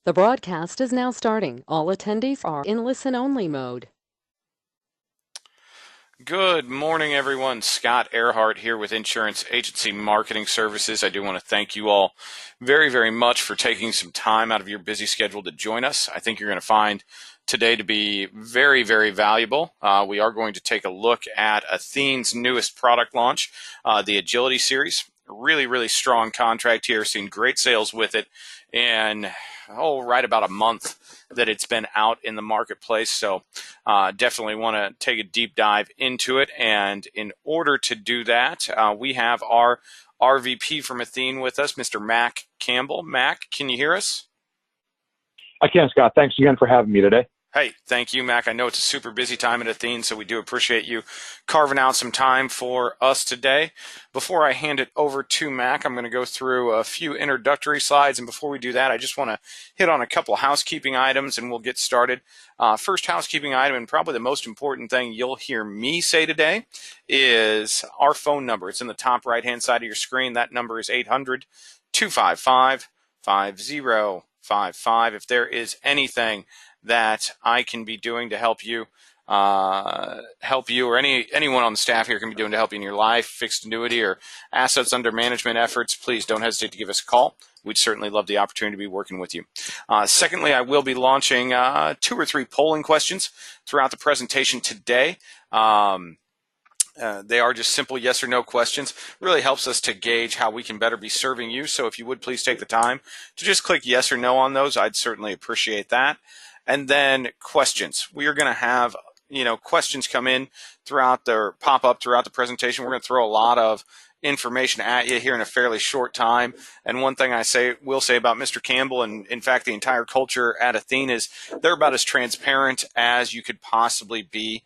The broadcast is now starting. All attendees are in listen-only mode. Good morning, everyone. Scott Earhart here with Insurance Agency Marketing Services. I do want to thank you all very, very much for taking some time out of your busy schedule to join us. I think you're going to find today to be very, very valuable. We are going to take a look at Athene's newest product launch, the Agility Series. Really, really strong contract here. Seen great sales with it, and right about a month that it's been out in the marketplace. So definitely want to take a deep dive into it. And in order to do that, we have our RVP from Athene with us, Mr. Mac Campbell. Mac, can you hear us? I can, Scott. Thanks again for having me today. Hey, thank you, Mac. I know it's a super busy time at Athene, so we do appreciate you carving out some time for us today. Before I hand it over to Mac, I'm going to go through a few introductory slides, and before we do that, I just want to hit on a couple housekeeping items, and we'll get started. First housekeeping item, and probably the most important thing you'll hear me say today, is our phone number. It's in the top right-hand side of your screen. That number is 800-255-5055. If there is anything that I can be doing to help you, or anyone on the staff here can be doing to help you in your life, fixed annuity, or assets under management efforts, please don't hesitate to give us a call. We'd certainly love the opportunity to be working with you. Secondly, I will be launching 2 or 3 polling questions throughout the presentation today. They are just simple yes or no questions. Really helps us to gauge how we can better be serving you. So if you would please take the time to just click yes or no on those, I'd certainly appreciate that. And then questions. We are going to have, questions come in pop up throughout the presentation. We're going to throw a lot of information at you here in a fairly short time. And one thing I will say about Mr. Campbell, and in fact the entire culture at Athene, is they're about as transparent as you could possibly be.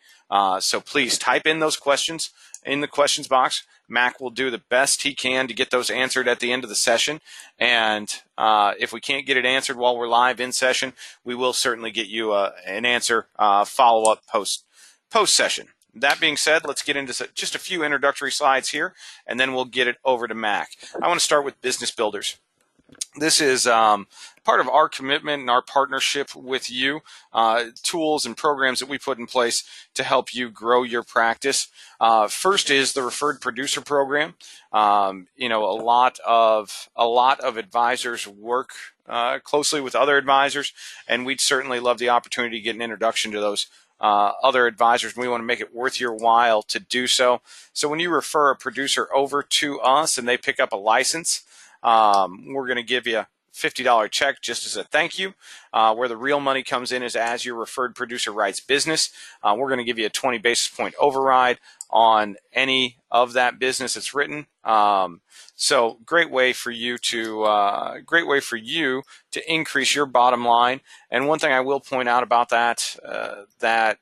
So please type in those questions in the questions box. Mac will do the best he can to get those answered at the end of the session. And if we can't get it answered while we're live in session, we will certainly get you an answer follow-up post-session. That being said, let's get into just a few introductory slides here, and then we'll get it over to Mac. I want to start with business builders. This is part of our commitment and our partnership with you, tools and programs that we put in place to help you grow your practice. First is the referred producer program. A lot of advisors work closely with other advisors, and we'd certainly love the opportunity to get an introduction to those other advisors, and we want to make it worth your while to do so. So when you refer a producer over to us and they pick up a license, we're going to give you a $50 check just as a thank you. Where the real money comes in is as your referred producer writes business. We're going to give you a 20 basis point override on any of that business that's written. So great way for you to increase your bottom line. And one thing I will point out about that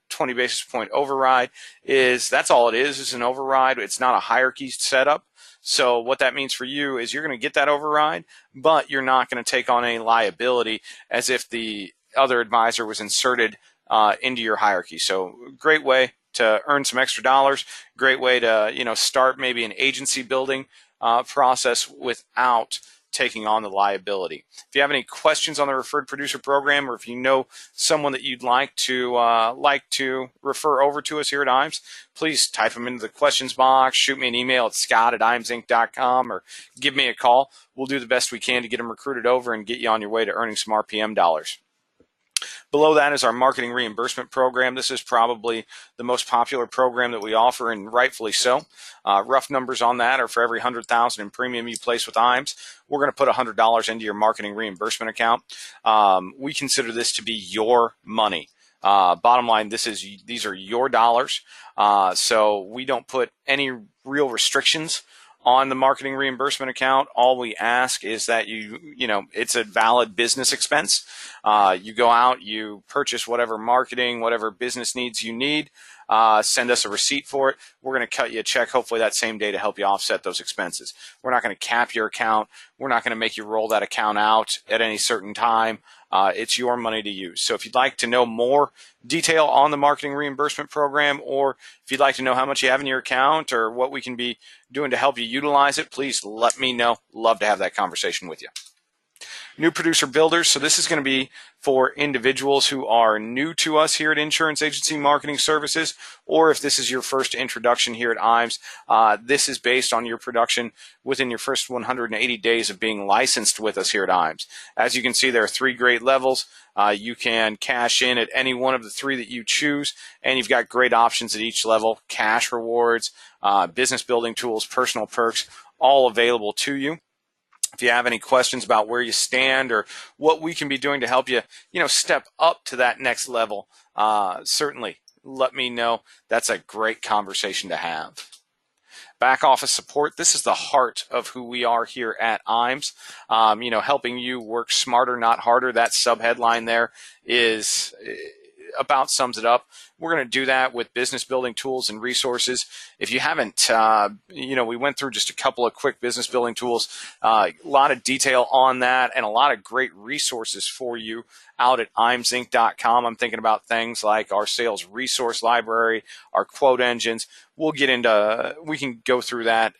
20 basis point override is that's all it is an override. It's not a hierarchy setup. So what that means for you is you're going to get that override, but you're not going to take on any liability as if the other advisor was inserted into your hierarchy. So great way to earn some extra dollars. Great way to start maybe an agency building process without taking on the liability. If you have any questions on the referred producer program, or if you know someone that you'd like to refer over to us here at IMES, please type them into the questions box, shoot me an email at scott@imesinc.com, or give me a call. We'll do the best we can to get them recruited over and get you on your way to earning some RPM dollars. Below that is our marketing reimbursement program. This is probably the most popular program that we offer, and rightfully so. Rough numbers on that are for every $100,000 in premium you place with IMES, we're going to put $100 into your marketing reimbursement account. We consider this to be your money. Bottom line, these are your dollars. So we don't put any real restrictions on the marketing reimbursement account. All we ask is that it's a valid business expense. You go out, you purchase whatever business needs you need, send us a receipt for it. We're going to cut you a check, hopefully that same day, to help you offset those expenses. We're not going to cap your account. We're not going to make you roll that account out at any certain time. It's your money to use. So if you'd like to know more detail on the marketing reimbursement program, or if you'd like to know how much you have in your account or what we can be doing to help you utilize it, please let me know. Love to have that conversation with you. New producer builders. So this is going to be for individuals who are new to us here at Insurance Agency Marketing Services, or if this is your first introduction here at IMES, this is based on your production within your first 180 days of being licensed with us here at IMES. As you can see, there are 3 grade levels. You can cash in at any one of the 3 that you choose, and you've got great options at each level: cash rewards, business building tools, personal perks, all available to you. If you have any questions about where you stand or what we can be doing to help you, step up to that next level, certainly let me know. That's a great conversation to have. Back office support. This is the heart of who we are here at IMES. Helping you work smarter, not harder. That subheadline there is about sums it up. We're going to do that with business building tools and resources. If you haven't, we went through just a couple of quick business building tools, a lot of detail on that, and a lot of great resources for you out at IMESinc.com. I'm thinking about things like our sales resource library, our quote engines. We can go through that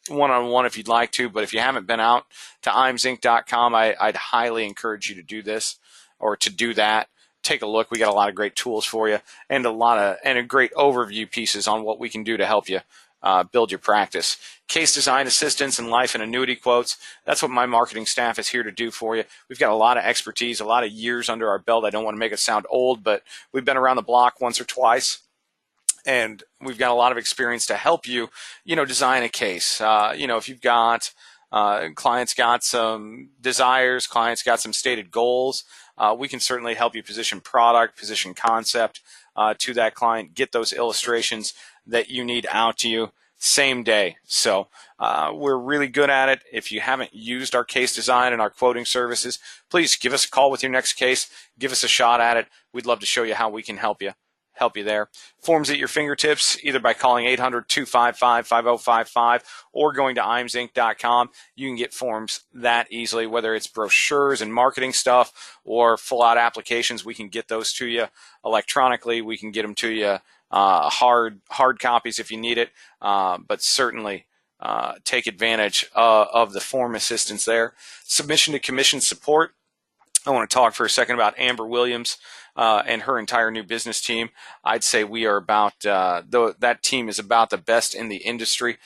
one-on-one if you'd like to, but if you haven't been out to IMESinc.com, I'd highly encourage you to do this or to do that. Take a look. We got a lot of great tools for you and a great overview pieces on what we can do to help you build your practice. Case design assistance and life and annuity quotes. That's what my marketing staff is here to do for you. We've got a lot of expertise, a lot of years under our belt. I don't want to make it sound old, but we've been around the block once or twice, and we've got a lot of experience to help you, design a case. If you've got clients got some desires, clients got some stated goals, we can certainly help you position product, position concept to that client, get those illustrations that you need out to you same day. So we're really good at it. If you haven't used our case design and our quoting services, please give us a call with your next case. Give us a shot at it. We'd love to show you how we can help you there. Forms at your fingertips, either by calling 800-255-5055 or going to IMESinc.com. You can get forms that easily, whether it's brochures and marketing stuff or full-out applications. We can get those to you electronically. We can get them to you hard copies if you need it, but certainly take advantage of the form assistance there. Submission to commission support. I want to talk for a second about Amber Williams and her entire new business team. I'd say we are about, that team is about the best in the industry.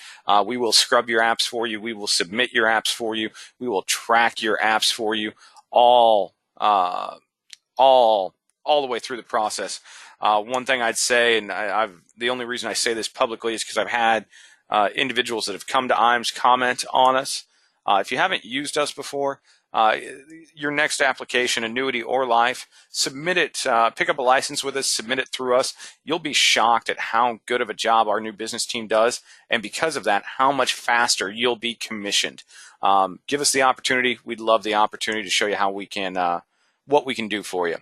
We will scrub your apps for you. We will submit your apps for you. We will track your apps for you all the way through the process. One thing I'd say, and the only reason I say this publicly is because I've had individuals that have come to IMES comment on us. If you haven't used us before, your next application, annuity or life, submit it, pick up a license with us, submit it through us. You'll be shocked at how good of a job our new business team does, and because of that, how much faster you'll be commissioned. Give us the opportunity. We'd love the opportunity to show you how we can, what we can do for you.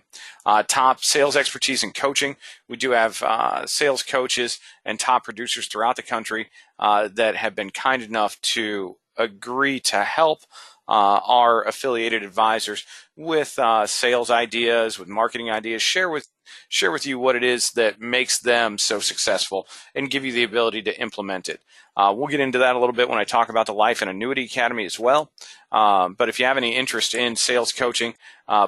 Top sales expertise and coaching. We do have sales coaches and top producers throughout the country that have been kind enough to agree to help our affiliated advisors with sales ideas, with marketing ideas, share with you what it is that makes them so successful and give you the ability to implement it. We'll get into that a little bit when I talk about the Life and Annuity Academy as well. But if you have any interest in sales coaching,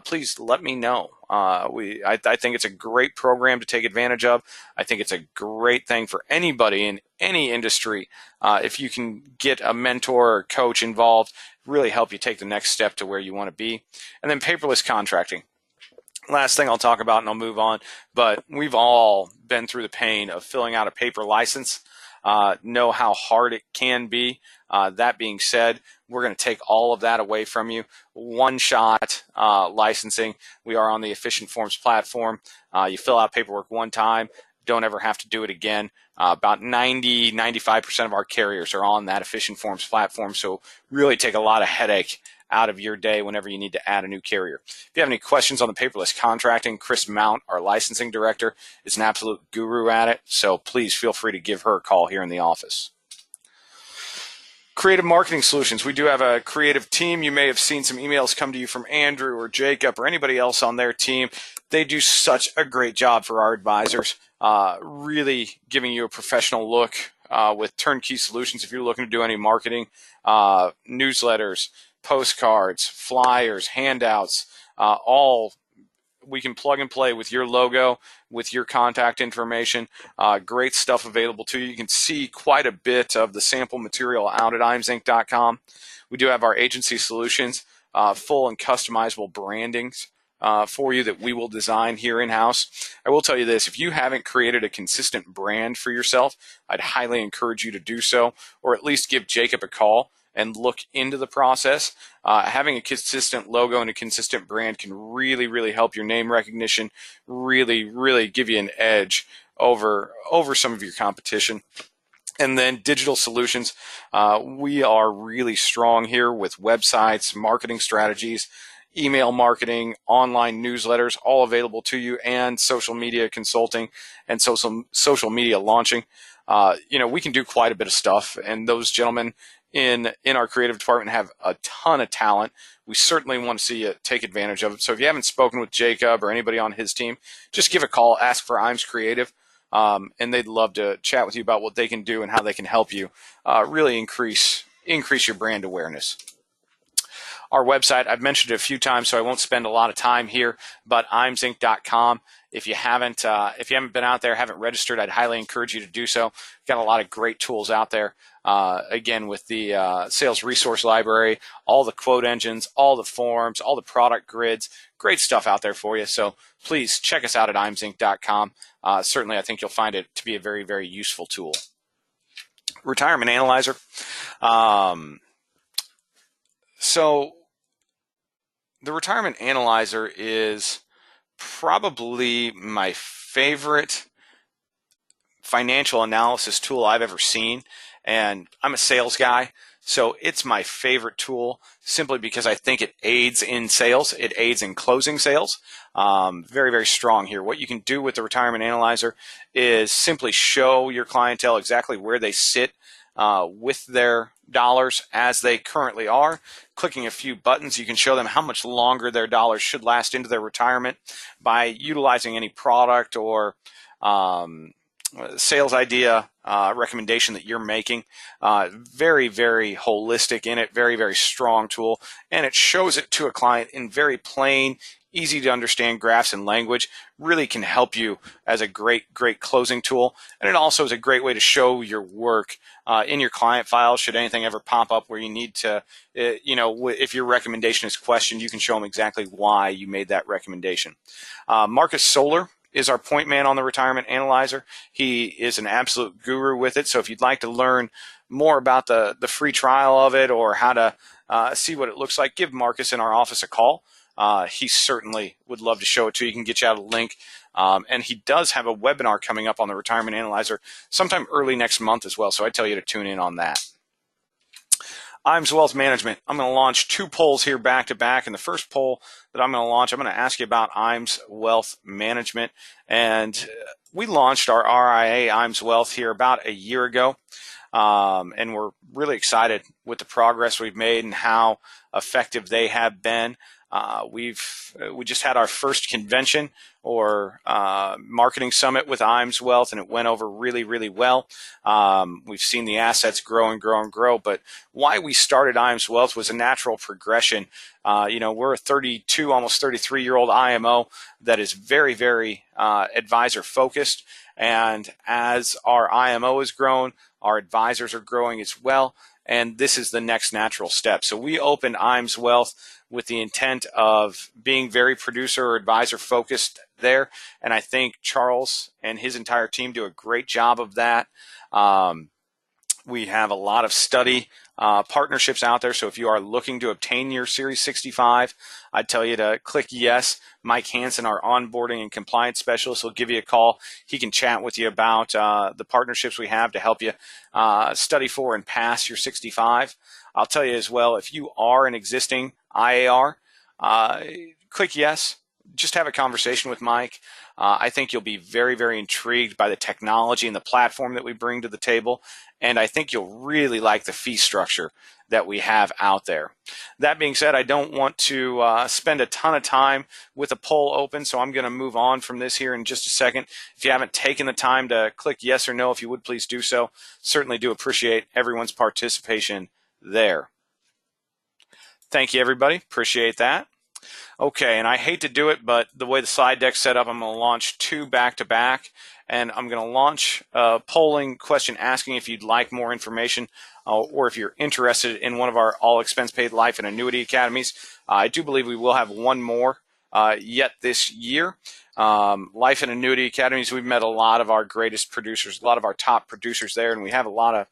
please let me know. I think it's a great program to take advantage of. I think it's a great thing for anybody in any industry. If you can get a mentor or coach involved, really help you take the next step to where you want to be. And then paperless contracting. Last thing I'll talk about and I'll move on, but we've all been through the pain of filling out a paper license, know how hard it can be. That being said, we're going to take all of that away from you. One-shot licensing. We are on the Efficient Forms platform. You fill out paperwork one time, don't ever have to do it again. About 95% of our carriers are on that Efficient Forms platform, so really take a lot of headache out of your day whenever you need to add a new carrier. If you have any questions on the paperless contracting, Chris Mount, our licensing director, is an absolute guru at it, so please feel free to give her a call here in the office. Creative marketing solutions. We do have a creative team. You may have seen some emails come to you from Andrew or Jacob or anybody else on their team. They do such a great job for our advisors, really giving you a professional look with turnkey solutions if you're looking to do any marketing, newsletters, postcards, flyers, handouts, all we can plug and play with your logo, with your contact information. Great stuff available to you. You can see quite a bit of the sample material out at ImsInc.com. We do have our agency solutions, full and customizable brandings for you that we will design here in-house. I will tell you this, if you haven't created a consistent brand for yourself, I'd highly encourage you to do so, or at least give Jacob a call and look into the process. Having a consistent logo and a consistent brand can really, really help your name recognition, really, really give you an edge over some of your competition. And then digital solutions. We are really strong here with websites, marketing strategies, email marketing, online newsletters, all available to you, and social media consulting and social media launching. We can do quite a bit of stuff, and those gentlemen in our creative department have a ton of talent. We certainly want to see you take advantage of it. So if you haven't spoken with Jacob or anybody on his team, just give a call, ask for IMS Creative, and they'd love to chat with you about what they can do and how they can help you really increase your brand awareness. Our website, I've mentioned it a few times, so I won't spend a lot of time here, but imsinc.com. If you haven't been out there, haven't registered, I'd highly encourage you to do so. We've got a lot of great tools out there. Again, with the sales resource library, all the quote engines, all the forms, all the product grids, great stuff out there for you. So please check us out at imsinc.com. Certainly, I think you'll find it to be a very, very useful tool. Retirement Analyzer. So the Retirement Analyzer is probably my favorite financial analysis tool I've ever seen. And I'm a sales guy, so it's my favorite tool simply because I think it aids in sales. It aids in closing sales. Very, very strong here. What you can do with the Retirement Analyzer is simply show your clientele exactly where they sit with their dollars as they currently are. Clicking a few buttons, you can show them how much longer their dollars should last into their retirement by utilizing any product or sales idea recommendation that you're making. Very, very holistic in it, very, very strong tool, and it shows it to a client in very plain, easy to understand graphs and language. Really can help you as a great closing tool. And it also is a great way to show your work in your client file. Should anything ever pop up where you need to, if your recommendation is questioned, you can show them exactly why you made that recommendation. Marcus Solar is our point man on the Retirement Analyzer. He is an absolute guru with it. So if you'd like to learn more about the free trial of it or how to see what it looks like, give Marcus in our office a call. He certainly would love to show it to you. He can get you out a link. And he does have a webinar coming up on the Retirement Analyzer sometime early next month as well. So I tell you to tune in on that. IMS Wealth Management. I'm going to launch 2 polls here back to back. And the first poll that I'm going to launch, I'm going to ask you about IMS Wealth Management. And we launched our RIA IMS Wealth here about a year ago. And we're really excited with the progress we've made and how effective they have been. We just had our first convention or marketing summit with IMS Wealth, and it went over really, really well. We've seen the assets grow and grow and grow, but why we started IMS Wealth was a natural progression. We're a 32, almost 33-year-old IMO that is very, very advisor focused, and as our IMO has grown, our advisors are growing as well, and this is the next natural step. So we opened IMS Wealth with the intent of being very producer or advisor focused there. And I think Charles and his entire team do a great job of that. We have a lot of study partnerships out there. So if you are looking to obtain your Series 65, I'd tell you to click yes. Mike Hansen, our onboarding and compliance specialist, will give you a call. He can chat with you about the partnerships we have to help you study for and pass your 65. I'll tell you as well, if you are an existing IAR, click yes. Just have a conversation with Mike. I think you'll be very, very intrigued by the technology and the platform that we bring to the table. And I think you'll really like the fee structure that we have out there. That being said, I don't want to spend a ton of time with a poll open, so I'm going to move on from this here in just a second. If you haven't taken the time to click yes or no, if you would please do so. Certainly do appreciate everyone's participation there. Thank you, everybody. Appreciate that. Okay, and I hate to do it, but the way the slide deck's set up, I'm going to launch two back-to-back, and I'm going to launch a polling question asking if you'd like more information or if you're interested in one of our all-expense-paid life and annuity academies. I do believe we will have one more yet this year. Life and annuity academies, we've met a lot of our greatest producers, a lot of our top producers there, and we have a lot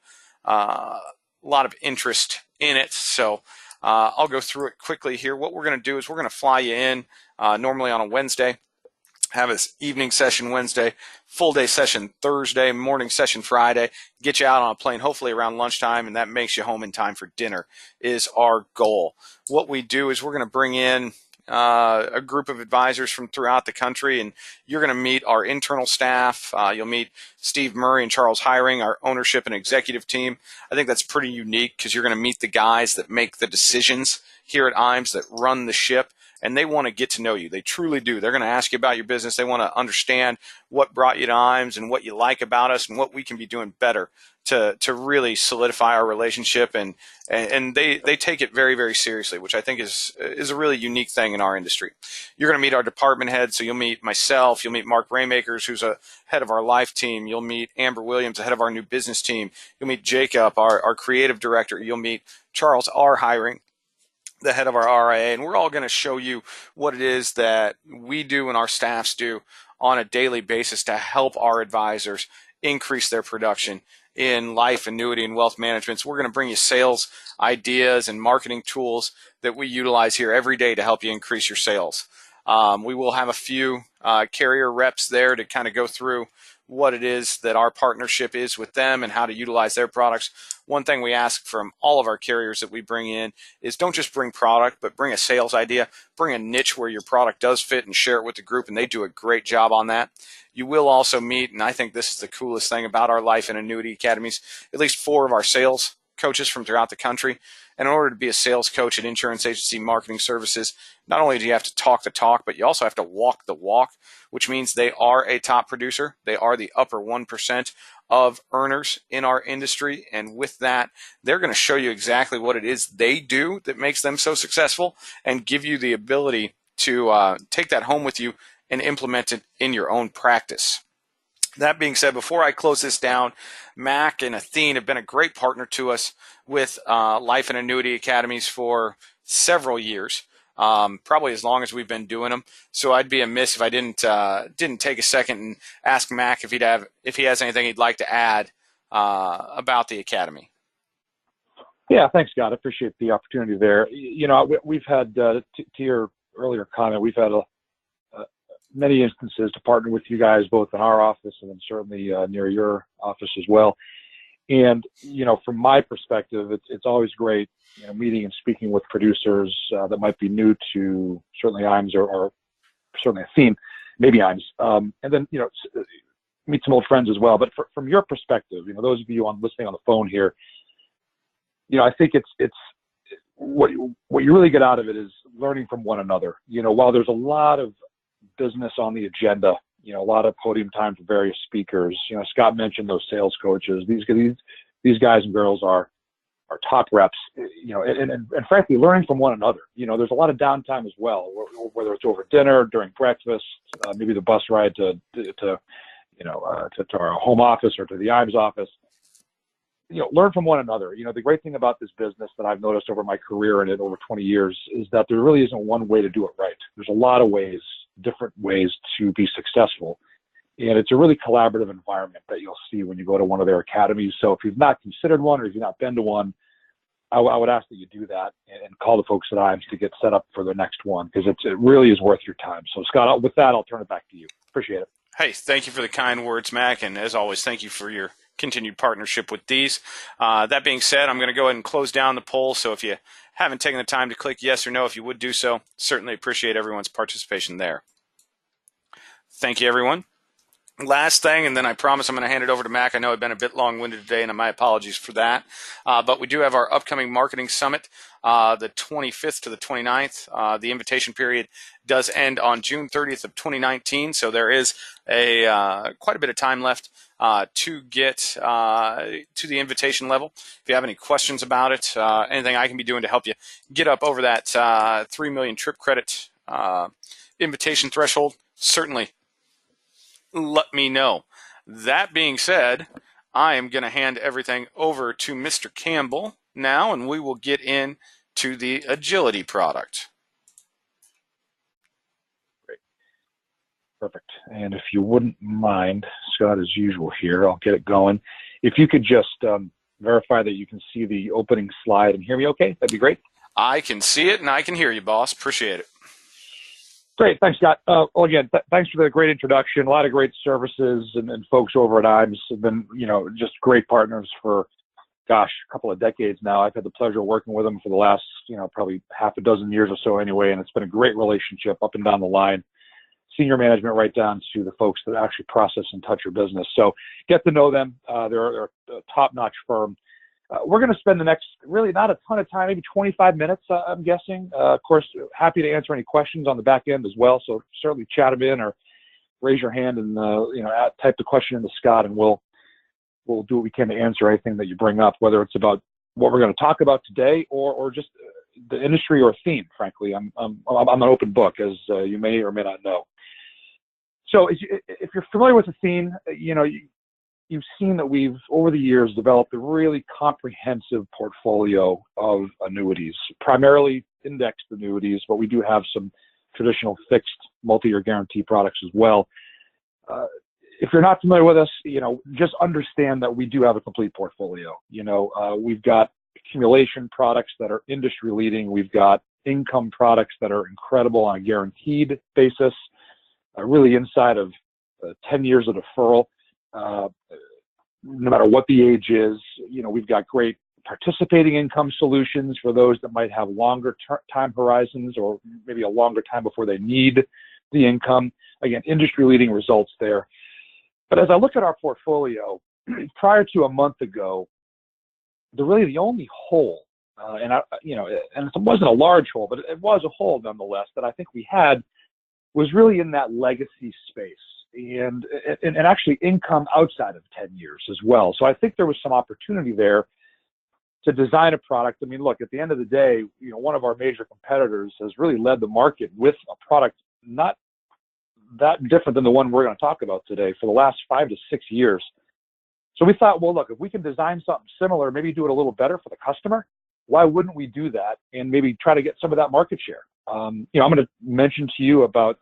of interest in it. So I'll go through it quickly here. What we're going to do is we're going to fly you in normally on a Wednesday, have this evening session Wednesday, full day session Thursday, morning session Friday, get you out on a plane hopefully around lunchtime, and that makes you home in time for dinner is our goal. What we do is we're going to bring in a group of advisors from throughout the country, and you're going to meet our internal staff. You'll meet Steve Murray and Charles Hiring, our ownership and executive team. I think that's pretty unique because you're going to meet the guys that make the decisions here at IMES, that run the ship, and they want to get to know you. They truly do. They're going to ask you about your business. They want to understand what brought you to IMES and what you like about us and what we can be doing better to really solidify our relationship. And they take it very, very seriously, which I think is a really unique thing in our industry. You're going to meet our department heads. So you'll meet myself. You'll meet Mark Raymakers, who's a head of our life team. You'll meet Amber Williams, the head of our new business team. You'll meet Jacob, our creative director. You'll meet Charles R. Hiring, the head of our RIA, and we're all going to show you what it is that we do and our staffs do on a daily basis to help our advisors increase their production in life, annuity, and wealth management. So we're going to bring you sales ideas and marketing tools that we utilize here every day to help you increase your sales. We will have a few carrier reps there to kind of go through what it is that our partnership is with them and how to utilize their products. One thing we ask from all of our carriers that we bring in is don't just bring product, but bring a sales idea, bring a niche where your product does fit and share it with the group, and they do a great job on that. You will also meet, and I think this is the coolest thing about our life and annuity academies, at least 4 of our sales coaches from throughout the country. And in order to be a sales coach at Insurance Agency Marketing Services, not only do you have to talk the talk, but you also have to walk the walk, which means they are a top producer. They are the upper 1% of earners in our industry. And with that, they're going to show you exactly what it is they do that makes them so successful and give you the ability to take that home with you and implement it in your own practice. That being said, before I close this down, Mac and Athene have been a great partner to us with life and annuity academies for several years, probably as long as we've been doing them. So I'd be amiss if I didn't take a second and ask Mac if he has anything he'd like to add about the academy. Yeah, thanks, Scott. I appreciate the opportunity there. You know, we've had, to your earlier comment, we've had many instances to partner with you guys, both in our office and then certainly near your office as well. And, you know, from my perspective, it's always great, you know, meeting and speaking with producers that might be new to certainly IMES or certainly Athene, maybe IMES. And then, you know, meet some old friends as well. But from your perspective, you know, those of you listening on the phone here, you know, I think it's what you really get out of it is learning from one another. You know, while there's a lot of business on the agenda, you know, a lot of podium time for various speakers. You know, Scott mentioned those sales coaches. These guys and girls are top reps. You know, and frankly, learning from one another. You know, there's a lot of downtime as well, whether it's over dinner, during breakfast, maybe the bus ride to our home office or to the IMES office. You know, learn from one another. You know, the great thing about this business that I've noticed over my career and over 20 years is that there really isn't one way to do it right. There's a lot of ways, different ways to be successful. And it's a really collaborative environment that you'll see when you go to one of their academies. So if you've not considered one or if you've not been to one, I would ask that you do that and call the folks at IMES to get set up for the next one, because it really is worth your time. So Scott, with that, I'll turn it back to you. Appreciate it. Hey, thank you for the kind words, Mac. And as always, thank you for your continued partnership with these. That being said, I'm going to go ahead and close down the poll. So if you haven't taken the time to click yes or no, if you would do so, certainly appreciate everyone's participation there. Thank you, everyone. Last thing, and then I promise I'm going to hand it over to Mac. I know I've been a bit long-winded today, and my apologies for that. But we do have our upcoming marketing summit, the 25th to the 29th. The invitation period does end on June 30th of 2019, so there is quite a bit of time left to get to the invitation level. If you have any questions about it, anything I can be doing to help you get up over that 3 million trip credit invitation threshold, certainly let me know. That being said, I am going to hand everything over to Mr. Campbell now, and we will get into the agility product. Great. Perfect. And if you wouldn't mind, Scott, as usual here, I'll get it going. If you could just verify that you can see the opening slide and hear me okay, that'd be great. I can see it and I can hear you, boss. Appreciate it. Great. Thanks, Scott. Well, again, thanks for the great introduction. A lot of great services and folks over at IMES have been, just great partners for, a couple of decades now. I've had the pleasure of working with them for the last, probably half a dozen years or so anyway, and it's been a great relationship up and down the line, senior management right down to the folks that actually process and touch your business. So get to know them. They're a top-notch firm. We're going to spend the next, really not a ton of time, maybe 25 minutes, I'm guessing. Of course, happy to answer any questions on the back end as well. So certainly chat them in or raise your hand and, type the question into Scott, and we'll do what we can to answer anything that you bring up, whether it's about what we're going to talk about today or just the industry or theme, frankly. I'm an open book, as you may or may not know. So if you're familiar with Athene, you've seen that we've, over the years, developed a really comprehensive portfolio of annuities, primarily indexed annuities, but we do have some traditional fixed multi-year guarantee products as well. If you're not familiar with us, just understand that we do have a complete portfolio. We've got accumulation products that are industry leading. We've got income products that are incredible on a guaranteed basis, really inside of 10 years of deferral. No matter what the age is, we've got great participating income solutions for those that might have longer time horizons or maybe a longer time before they need the income. Again, industry-leading results there. But as I look at our portfolio, prior to a month ago, the only hole, and it wasn't a large hole, but it was a hole nonetheless that I think we had, was really in that legacy space. And actually income outside of 10 years as well. So I think there was some opportunity there to design a product. I mean, look, at the end of the day, one of our major competitors has really led the market with a product not that different than the one we're going to talk about today for the last 5 to 6 years. So we thought, well, look, if we can design something similar, maybe do it a little better for the customer, why wouldn't we do that and maybe try to get some of that market share? I'm going to mention to you about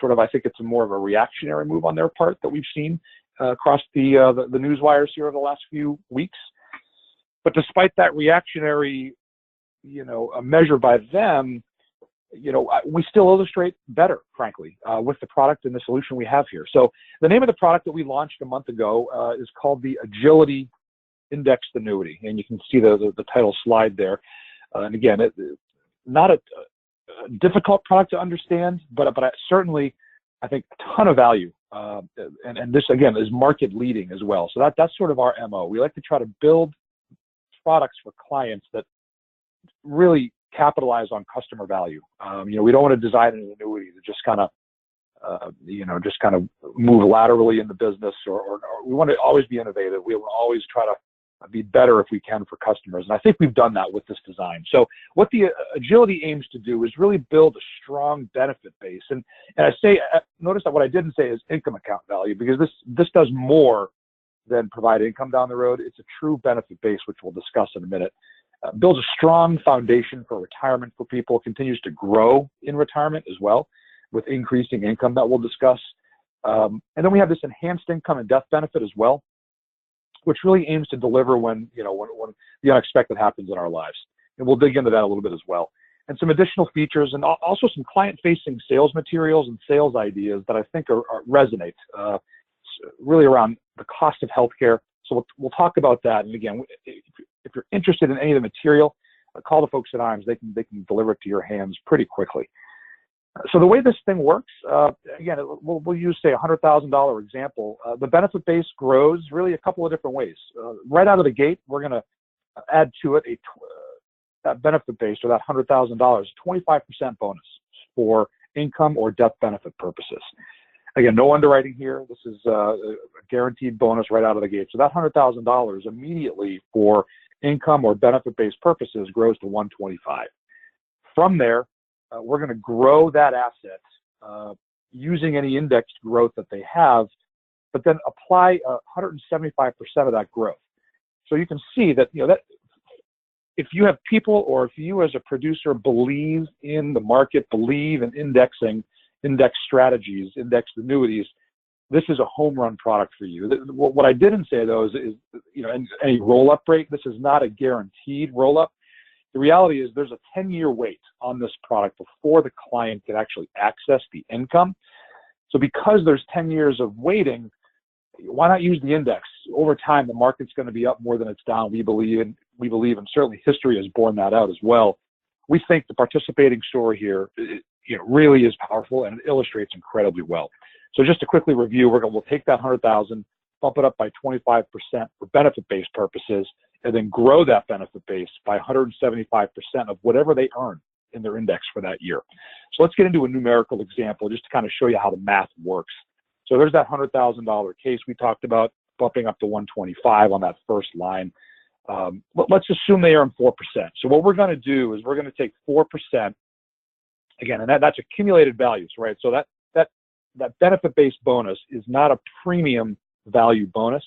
I think it's more of a reactionary move on their part that we've seen across the news wires here over the last few weeks. But despite that reactionary, measure by them, we still illustrate better, frankly, with the product and the solution we have here. So the name of the product that we launched a month ago is called the Agility Indexed Annuity, and you can see the title slide there. And again, not a difficult product to understand, but certainly, I think, a ton of value. And this, again, is market leading as well. So that's sort of our MO. We like to try to build products for clients that really capitalize on customer value. We don't want to design an annuity that just kind of move laterally in the business, or we want to always be innovative. We will always try to be better if we can for customers. And I think we've done that with this design. So what the Agility aims to do is really build a strong benefit base. And I say, notice that what I didn't say is income account value, because this does more than provide income down the road. It's a true benefit base, which we'll discuss in a minute. Builds a strong foundation for retirement for people, continues to grow in retirement as well with increasing income that we'll discuss. And then we have this enhanced income and death benefit as well, which really aims to deliver when the unexpected happens in our lives. And we'll dig into that a little bit as well. And some additional features, and also some client-facing sales materials and sales ideas that I think resonate really around the cost of healthcare. So we'll talk about that. And again, if you're interested in any of the material, call the folks at IMES. They can deliver it to your hands pretty quickly. So the way this thing works, again, we'll use, say, a $100,000 example. The benefit base grows really a couple of different ways. Right out of the gate, we're going to add to it that benefit base, or that $100,000, 25% bonus for income or death benefit purposes. Again, no underwriting here. This is a guaranteed bonus right out of the gate. So that $100,000 immediately for income or benefit-based purposes grows to 125. From there, we're going to grow that asset using any indexed growth that they have, but then apply 175% of that growth. So you can see that, that if you have people, or if you as a producer believe in the market, believe in indexing, index strategies, indexed annuities, this is a home run product for you. What I didn't say though is any roll-up rate. This is not a guaranteed roll-up. The reality is there's a 10-year wait on this product before the client can actually access the income. So because there's 10 years of waiting, why not use the index? Over time, the market's going to be up more than it's down. We believe, and certainly history has borne that out as well. We think the participating story here, really is powerful, and it illustrates incredibly well. So just to quickly review, we'll take that 100,000, bump it up by 25% for benefit-based purposes, and then grow that benefit base by 175% of whatever they earn in their index for that year. So let's get into a numerical example just to kind of show you how the math works. So there's that $100,000 case we talked about, bumping up to 125 on that first line. Let's assume they earn 4%. So what we're going to do is we're going to take 4%, again, and that's accumulated values, right? So that benefit-based bonus is not a premium value bonus.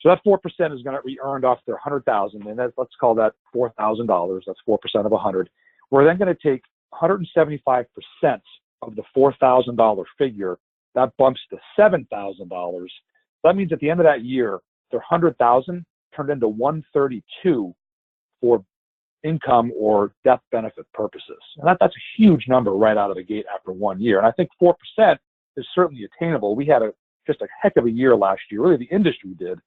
So that 4% is going to be earned off their 100,000, and let's call that $4,000. That's 4% of 100. We're then going to take 175% of the $4,000 figure. That bumps to $7,000. That means at the end of that year, their 100,000 turned into 132 for income or death benefit purposes. And that's a huge number right out of the gate after 1 year. And I think 4% is certainly attainable. We had just a heck of a year last year. Really, the industry did.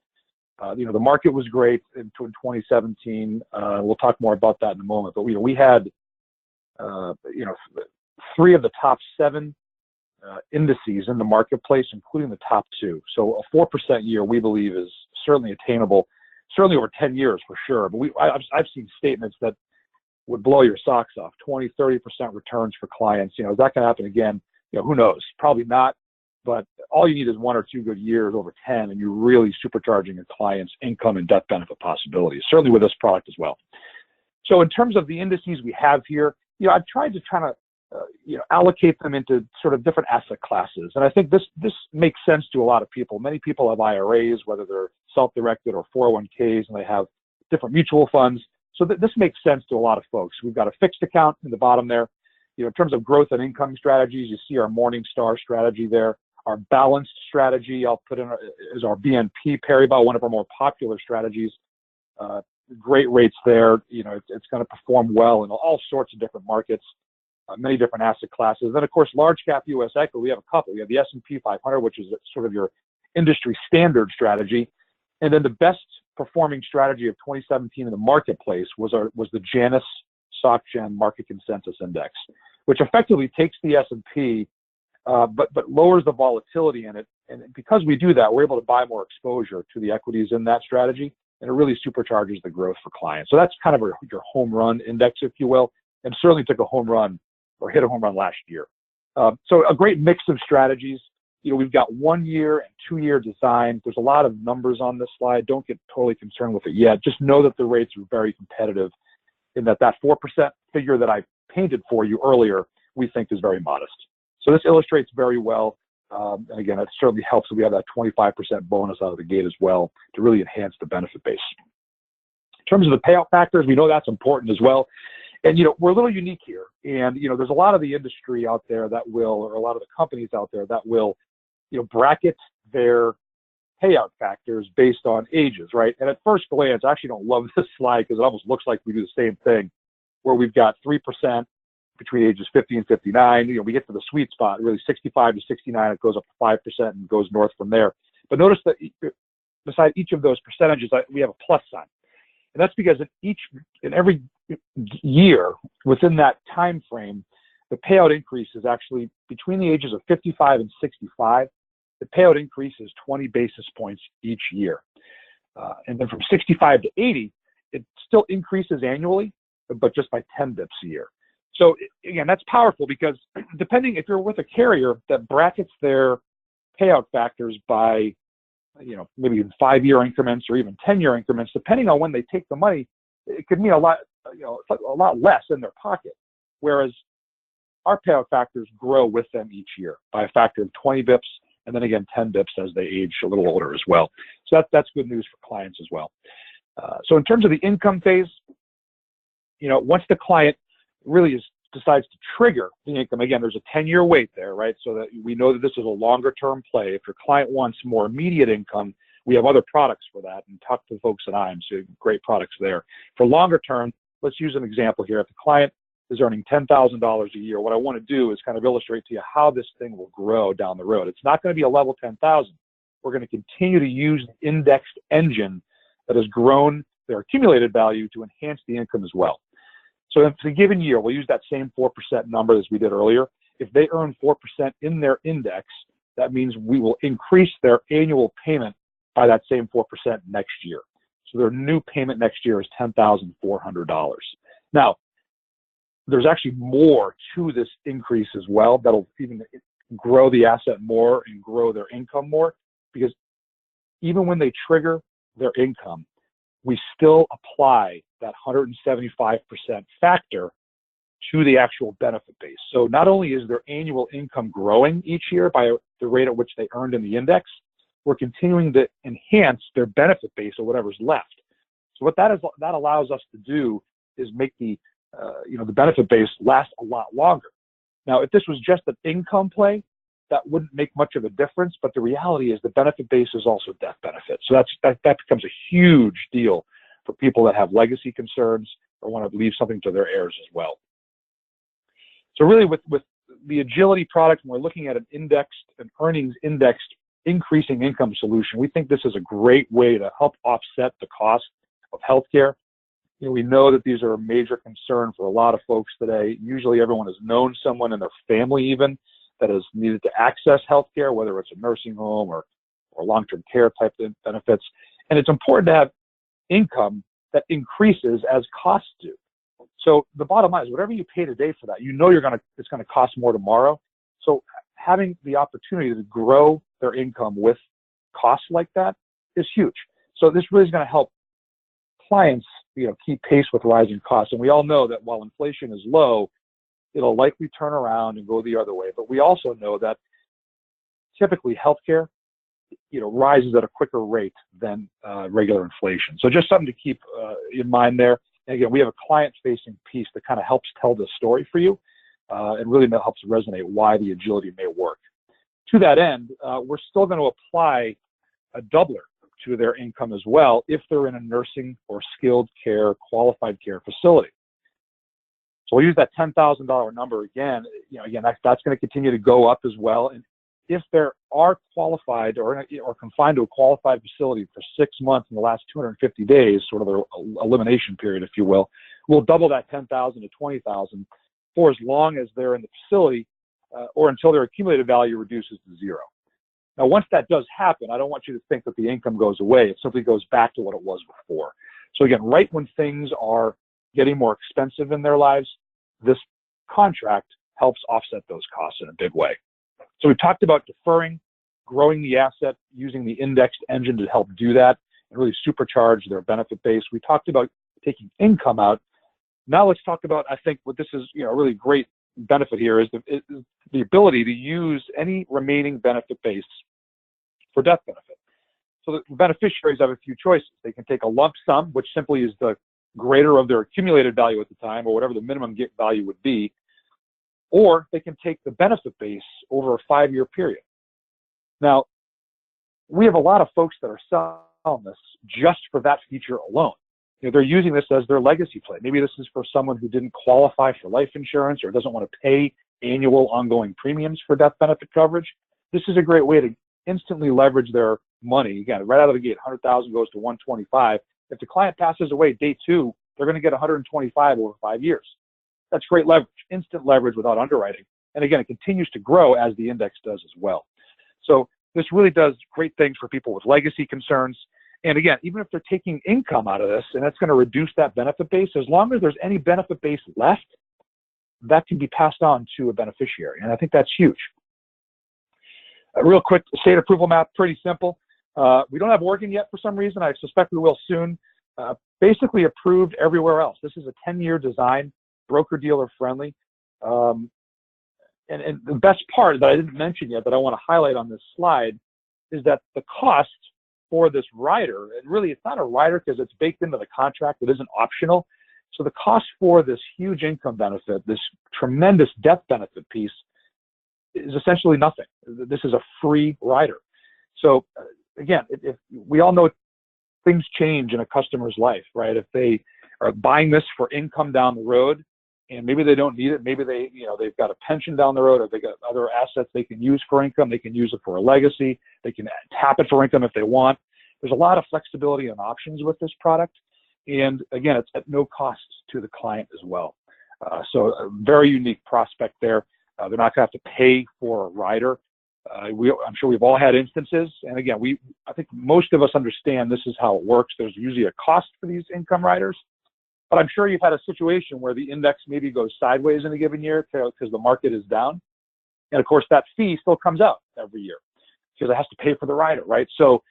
The market was great in 2017. We'll talk more about that in a moment. But we had, 3 of the top 7 indices in the marketplace, including the top 2. So a 4% year, we believe, is certainly attainable, certainly over 10 years for sure. But I've seen statements that would blow your socks off, 20, 30% returns for clients. Is that going to happen again? Who knows? Probably not. But all you need is 1 or 2 good years over 10, and you're really supercharging your clients' income and death benefit possibilities, certainly with this product as well. So in terms of the indices we have here, I've tried to allocate them into sort of different asset classes. And I think this makes sense to a lot of people. Many people have IRAs, whether they're self-directed or 401ks, and they have different mutual funds. So this makes sense to a lot of folks. We've got a fixed account in the bottom there. In terms of growth and income strategies, you see our Morningstar strategy there. Our balanced strategy, I'll put in, is our BNP Paribas, one of our more popular strategies. Great rates there. It's going to perform well in all sorts of different markets, many different asset classes. Then, of course, large cap U.S. equity, we have a couple. We have the S&P 500, which is sort of your industry standard strategy. And then the best performing strategy of 2017 in the marketplace was the Janus SocGen Market Consensus Index, which effectively takes the S&P but lowers the volatility in it. And because we do that, we're able to buy more exposure to the equities in that strategy, and it really supercharges the growth for clients. So that's kind of your home run index, if you will, and certainly took a home run or hit a home run last year. So a great mix of strategies. We've got 1 year and 2 year design. There's a lot of numbers on this slide. Don't get totally concerned with it yet. Just know that the rates are very competitive, in that 4% figure that I painted for you earlier, we think is very modest. So this illustrates very well. And again, it certainly helps that we have that 25% bonus out of the gate as well to really enhance the benefit base. In terms of the payout factors, we know that's important as well. And, we're a little unique here. And, there's a lot of the industry out there that will, or a lot of the companies out there that will, bracket their payout factors based on ages, right? And at first glance, I actually don't love this slide because it almost looks like we do the same thing, where we've got 3% between ages 50 and 59. We get to the sweet spot, really 65 to 69, it goes up to 5% and goes north from there. But notice that beside each of those percentages, we have a plus sign. And that's because in every year within that time frame, the payout increase is actually between the ages of 55 and 65. The payout increase is 20 basis points each year. And then from 65 to 80, it still increases annually, but just by 10 bips a year. So again, that's powerful because depending if you're with a carrier that brackets their payout factors by, maybe in 5-year increments or even 10-year increments, depending on when they take the money, it could mean a lot less in their pocket. Whereas our payout factors grow with them each year by a factor of 20 bips, and then again 10 bips as they age a little older as well. So that's good news for clients as well. So in terms of the income phase, once the client really decides to trigger the income, again, there's a 10-year wait there, right? So that we know that this is a longer-term play. If your client wants more immediate income, we have other products for that, and talk to the folks at IAM, so great products there. For longer term, let's use an example here. If the client is earning $10,000 a year, what I want to do is kind of illustrate to you how this thing will grow down the road. It's not going to be a level 10,000. We're going to continue to use the indexed engine that has grown their accumulated value to enhance the income as well. So if it's a given year, we'll use that same 4% number as we did earlier. If they earn 4% in their index, that means we will increase their annual payment by that same 4% next year. So their new payment next year is $10,400. Now, there's actually more to this increase as well that'll even grow the asset more and grow their income more, because even when they trigger their income, we still apply that 175% factor to the actual benefit base. So not only is their annual income growing each year by the rate at which they earned in the index, we're continuing to enhance their benefit base or whatever's left. So what that allows us to do is make the benefit base last a lot longer. Now, if this was just an income play, that wouldn't make much of a difference. But the reality is the benefit base is also death benefit. So that becomes a huge deal for people that have legacy concerns or want to leave something to their heirs as well. So really with the agility product, when we're looking at an earnings indexed increasing income solution, we think this is a great way to help offset the cost of healthcare. We know that these are a major concern for a lot of folks today. Usually everyone has known someone in their family even that has needed to access healthcare, whether it's a nursing home or long-term care type of benefits. And it's important to have income that increases as costs do. So the bottom line is whatever you pay today for that, it's going to cost more tomorrow. So having the opportunity to grow their income with costs like that is huge. So this really is going to help clients, keep pace with rising costs. And we all know that while inflation is low, it'll likely turn around and go the other way. But we also know that typically healthcare, rises at a quicker rate than regular inflation. So just something to keep in mind there. And again, we have a client-facing piece that kind of helps tell the story for you and really helps resonate why the agility may work. To that end, we're still going to apply a doubler to their income as well if they're in a nursing or skilled care, qualified care facility. So we'll use that $10,000 number again. That's going to continue to go up as well. And if they are qualified or confined to a qualified facility for 6 months in the last 250 days, sort of their elimination period, if you will, we'll double that $10,000 to $20,000 for as long as they're in the facility or until their accumulated value reduces to zero. Now, once that does happen, I don't want you to think that the income goes away. It simply goes back to what it was before. So again, right when things are getting more expensive in their lives, this contract helps offset those costs in a big way. So we've talked about deferring, growing the asset, using the indexed engine to help do that and really supercharge their benefit base. We talked about taking income out. Now let's talk about, I think what this is, a really great benefit here is the ability to use any remaining benefit base for death benefit. So the beneficiaries have a few choices. They can take a lump sum, which simply is the greater of their accumulated value at the time or whatever the minimum get value would be, or they can take the benefit base over a 5-year period. Now, we have a lot of folks that are selling this just for that feature alone. They're using this as their legacy play. Maybe this is for someone who didn't qualify for life insurance or doesn't want to pay annual ongoing premiums for death benefit coverage. This is a great way to instantly leverage their money. Again, right out of the gate, 100,000 goes to 125. If the client passes away day 2, they're going to get 125 over 5 years. That's great leverage, instant leverage without underwriting. And again, it continues to grow as the index does as well. So this really does great things for people with legacy concerns. And again, even if they're taking income out of this, and that's going to reduce that benefit base, as long as there's any benefit base left, that can be passed on to a beneficiary. And I think that's huge. A real quick state approval map, pretty simple. We don't have Oregon yet for some reason. I suspect we will soon. Basically approved everywhere else. This is a 10-year design, broker-dealer friendly. And the best part that I didn't mention yet that I want to highlight on this slide is that the cost for this rider, and really it's not a rider because it's baked into the contract, it isn't optional. So the cost for this huge income benefit, this tremendous death benefit piece, is essentially nothing. This is a free rider. So again, if we all know things change in a customer's life, right? If they are buying this for income down the road, and maybe they don't need it, maybe they've got a pension down the road, or they got other assets they can use for income, they can use it for a legacy, they can tap it for income if they want. There's a lot of flexibility and options with this product. And again, it's at no cost to the client as well. So a very unique prospect there. They're not going to have to pay for a rider. I'm sure we've all had instances. And again, I think most of us understand this is how it works. There's usually a cost for these income riders. But I'm sure you've had a situation where the index maybe goes sideways in a given year because the market is down. And of course, that fee still comes out every year because it has to pay for the rider, right? So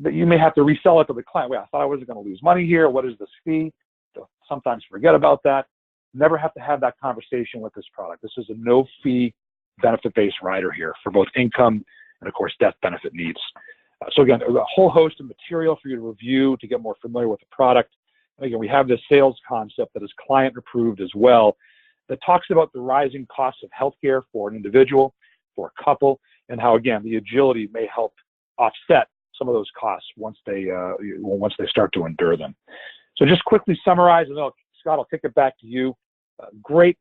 you may have to resell it to the client. Wait, I thought I wasn't going to lose money here. What is this fee? They'll sometimes forget about that. Never have to have that conversation with this product. This is a no-fee benefit-based rider here for both income and, of course, death benefit needs. So again, a whole host of material for you to review to get more familiar with the product. And again, we have this sales concept that is client-approved as well that talks about the rising costs of healthcare for an individual, for a couple, and how, again, the agility may help offset some of those costs once they start to endure them. So just quickly summarize, and Scott, I'll kick it back to you. Great,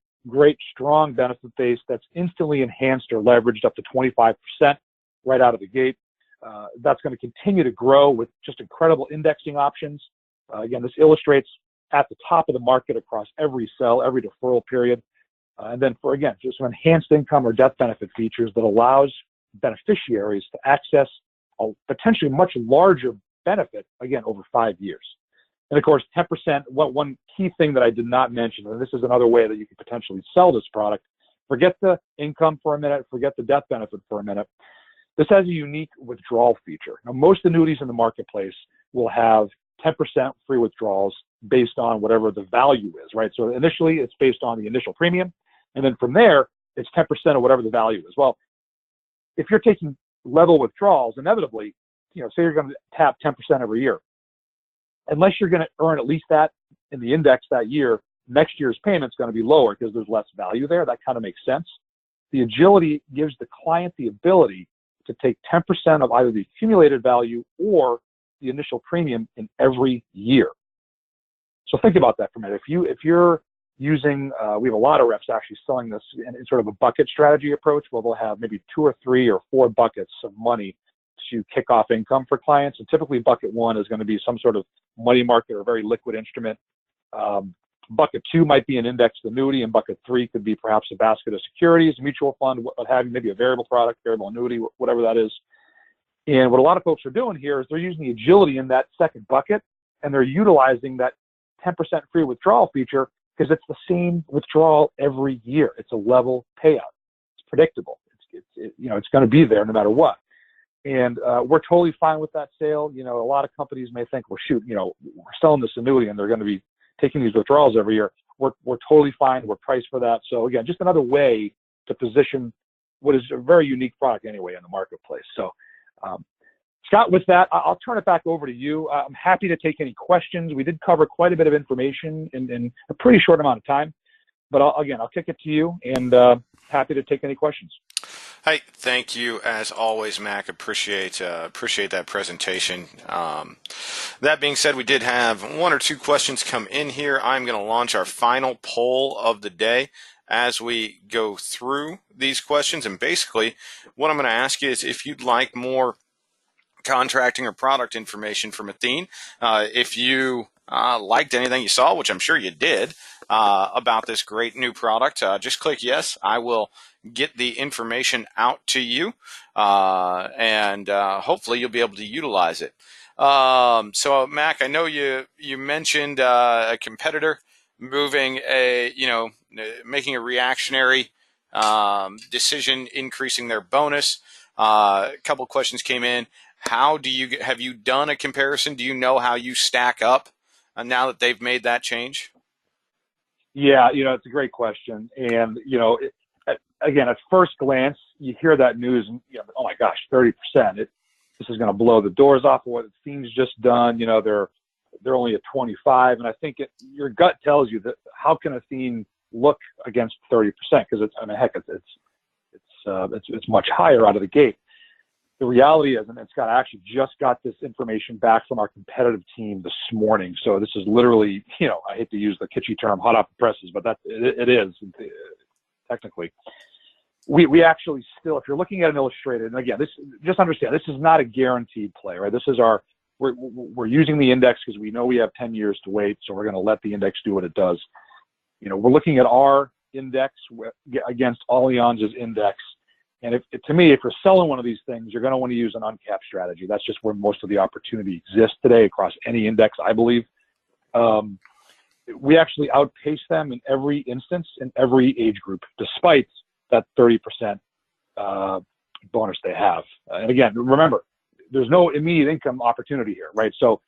strong benefit base that's instantly enhanced or leveraged up to 25% right out of the gate. That's going to continue to grow with just incredible indexing options. Again, this illustrates at the top of the market across every cell, every deferral period. And then for, again, just some enhanced income or death benefit features that allows beneficiaries to access a potentially much larger benefit, again, over 5 years. And of course, 10%, one key thing that I did not mention, and this is another way that you can potentially sell this product, forget the income for a minute, forget the death benefit for a minute. This has a unique withdrawal feature. Now, most annuities in the marketplace will have 10% free withdrawals based on whatever the value is, right? So initially, it's based on the initial premium, and then from there, it's 10% of whatever the value is. Well, if you're taking level withdrawals, inevitably, say you're going to tap 10% every year, unless you're going to earn at least that in the index that year, next year's payment's going to be lower because there's less value there. That kind of makes sense. The agility gives the client the ability to take 10% of either the accumulated value or the initial premium in every year. So think about that for a minute. If you're using, we have a lot of reps actually selling this in sort of a bucket strategy approach, where they'll have maybe 2 or 3 or 4 buckets of money to kick off income for clients. And typically bucket 1 is going to be some sort of money market or very liquid instrument. Bucket 2 might be an indexed annuity, and bucket 3 could be perhaps a basket of securities, mutual fund, what have you, maybe a variable product, variable annuity, whatever that is. And what a lot of folks are doing here is they're using the agility in that second bucket, and they're utilizing that 10% free withdrawal feature because it's the same withdrawal every year. It's a level payout. It's predictable. It's going to be there no matter what. And we're totally fine with that sale. A lot of companies may think, well, shoot, we're selling this annuity and they're going to be taking these withdrawals every year. We're totally fine. We're priced for that. So again, just another way to position what is a very unique product anyway in the marketplace. So Scott, with that, I'll turn it back over to you. I'm happy to take any questions. We did cover quite a bit of information in a pretty short amount of time. But I'll kick it to you, and happy to take any questions. Hey, thank you as always, Mac. Appreciate that presentation. That being said, we did have 1 or 2 questions come in here. I'm going to launch our final poll of the day as we go through these questions. And basically, what I'm going to ask you is if you'd like more contracting or product information from Athene, if you liked anything you saw, which I'm sure you did, about this great new product, just click yes. I will get the information out to you, and hopefully you'll be able to utilize it. So Mac, I know you mentioned a competitor moving making a reactionary decision, increasing their bonus. A couple questions came in. Have you done a comparison? Do you know how you stack up now that they've made that change? Yeah, it's a great question. And, again, at first glance, you hear that news and, oh my gosh, 30%. This is going to blow the doors off of what Athene's just done. They're only at 25. And I think your gut tells you that how can Athene look against 30%? Because it's much higher out of the gate. The reality is, and Scott, I actually just got this information back from our competitive team this morning. So this is literally, I hate to use the kitschy term hot off the presses, but it is technically. We actually still, if you're looking at an illustrated, and again, just understand, this is not a guaranteed play, right? This is we're using the index because we know we have 10 years to wait. So we're going to let the index do what it does. We're looking at our index against Allianz's index. And to me, if you're selling one of these things, you're going to want to use an uncapped strategy. That's just where most of the opportunity exists today across any index, I believe. We actually outpace them in every instance, in every age group, despite that 30% bonus they have. And again, remember, there's no immediate income opportunity here, right? So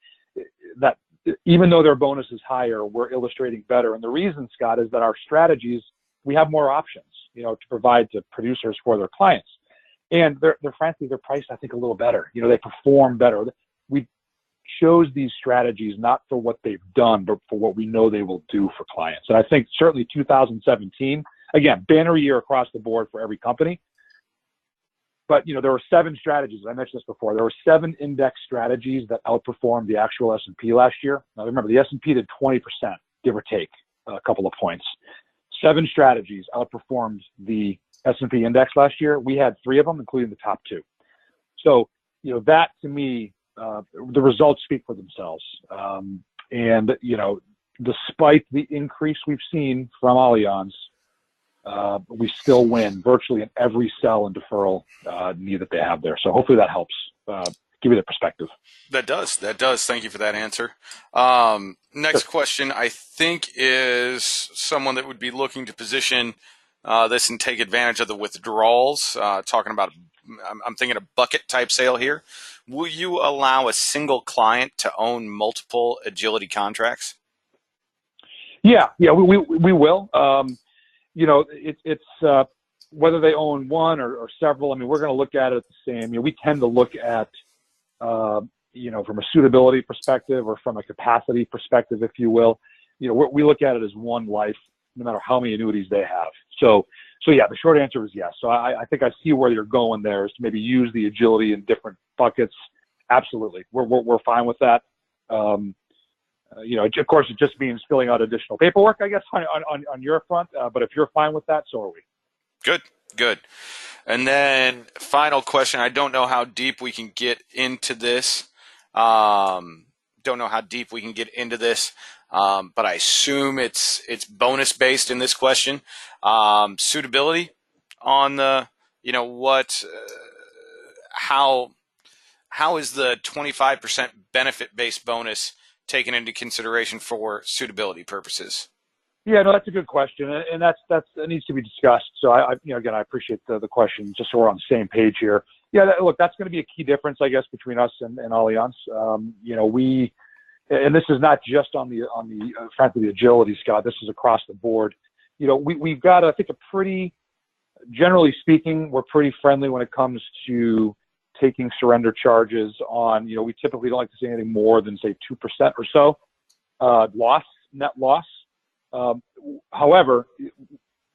that even though their bonus is higher, we're illustrating better. And the reason, Scott, is that our strategies, we have more options, to provide to producers for their clients. And they're frankly, they're priced, I think, a little better. They perform better. We chose these strategies not for what they've done, but for what we know they will do for clients. And I think certainly 2017, again, banner year across the board for every company. But, there were 7 strategies. I mentioned this before. There were 7 index strategies that outperformed the actual S&P last year. Now, remember, the S&P did 20%, give or take a couple of points. 7 strategies outperformed the S&P index last year. We had 3 of them, including the top 2. So, that to me, the results speak for themselves. And, despite the increase we've seen from Allianz, we still win virtually in every sell and deferral need that they have there. So hopefully that helps give you the perspective. That does. Thank you for that answer. Next question, I think, is someone that would be looking to position this and take advantage of the withdrawals. Talking about, I'm thinking a bucket type sale here. Will you allow a single client to own multiple agility contracts? Yeah, we will. It's whether they own one or several. I mean, we're going to look at it the same. We tend to look at, from a suitability perspective or from a capacity perspective, if you will. We look at it as one life, no matter how many annuities they have. So yeah, the short answer is yes. So I think I see where you're going there, is to maybe use the agility in different buckets. Absolutely, we're fine with that. Of course, it just means filling out additional paperwork, I guess, on your front. But if you're fine with that, so are we. Good. And then final question. I don't know how deep we can get into this. But I assume it's bonus based in this question. Suitability on the, how is the 25% benefit based bonus taken into consideration for suitability purposes? Yeah, no, that's a good question, and that needs to be discussed. So again, I appreciate the question, just so we're on the same page here. Yeah, look, that's going to be a key difference, I guess, between us and Allianz. And this is not just on the frankly the agility, Scott. This is across the board. We've got, I think, generally speaking, we're pretty friendly when it comes to taking surrender charges on. We typically don't like to say anything more than say 2% or so net loss. However,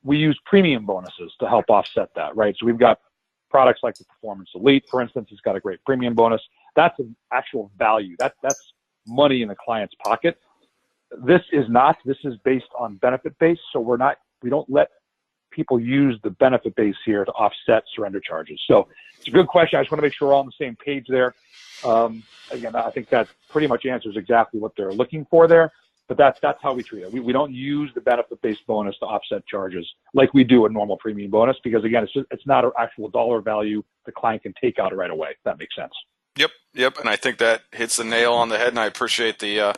we use premium bonuses to help offset that, right? So we've got products like the Performance Elite, for instance. It's got a great premium bonus. That's an actual value. That's money in the client's pocket. This is not. This is based on benefit base. So we don't let people use the benefit base here to offset surrender charges. So it's a good question. I just want to make sure we're all on the same page there. Again, I think that pretty much answers exactly what they're looking for there. But that's how we treat it. We don't use the benefit-based bonus to offset charges like we do a normal premium bonus, because again, it's not an actual dollar value the client can take out right away. If that makes sense. Yep, and I think that hits the nail on the head, and I appreciate the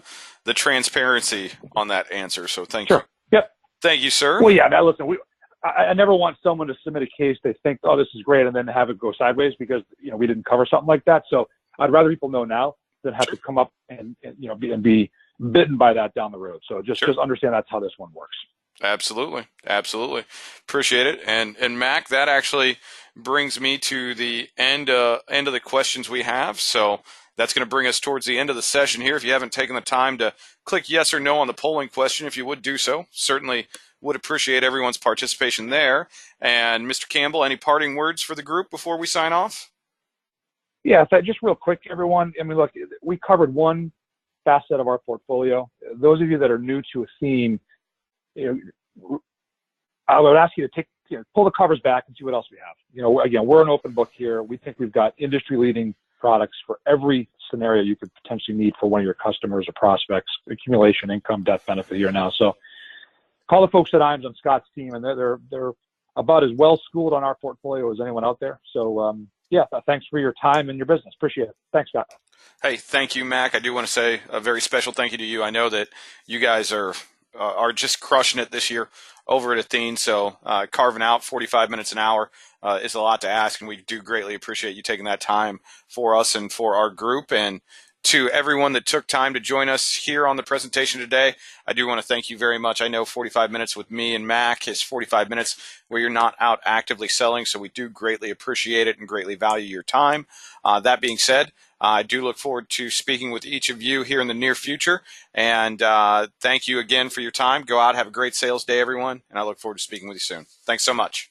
transparency on that answer. So thank you. Yep. Thank you, sir. Well, yeah. Now listen, I never want someone to submit a case they think, oh, this is great, and then have it go sideways because we didn't cover something like that. So I'd rather people know now than have to come up and be bitten by that down the road. So just understand that's how this one works. Absolutely. Appreciate it. And Mac, that actually brings me to the end of the questions we have. So that's going to bring us towards the end of the session here. If you haven't taken the time to click yes or no on the polling question, if you would do so, certainly would appreciate everyone's participation there. And Mr. Campbell, any parting words for the group before we sign off? Yeah, just real quick, everyone. I mean, look, we covered one facet of our portfolio. Those of you that are new to Athene, I would ask you to pull the covers back and see what else we have. Again, we're an open book here. We think we've got industry-leading products for every scenario you could potentially need for one of your customers or prospects: accumulation, income, death benefit here now. So call the folks at IAMS on Scott's team, and they're about as well schooled on our portfolio as anyone out there. So yeah, thanks for your time and your business. Appreciate it. Thanks, Scott. Hey, thank you, Mac. I do want to say a very special thank you to you. I know that you guys are just crushing it this year over at Athene. So carving out 45 minutes an hour is a lot to ask, and we do greatly appreciate you taking that time for us and for our group. And to everyone that took time to join us here on the presentation today, I do want to thank you very much. I know 45 minutes with me and Mac is 45 minutes where you're not out actively selling, so we do greatly appreciate it and greatly value your time. That being said, I do look forward to speaking with each of you here in the near future, and thank you again for your time. Go out, have a great sales day, everyone, and I look forward to speaking with you soon. Thanks so much.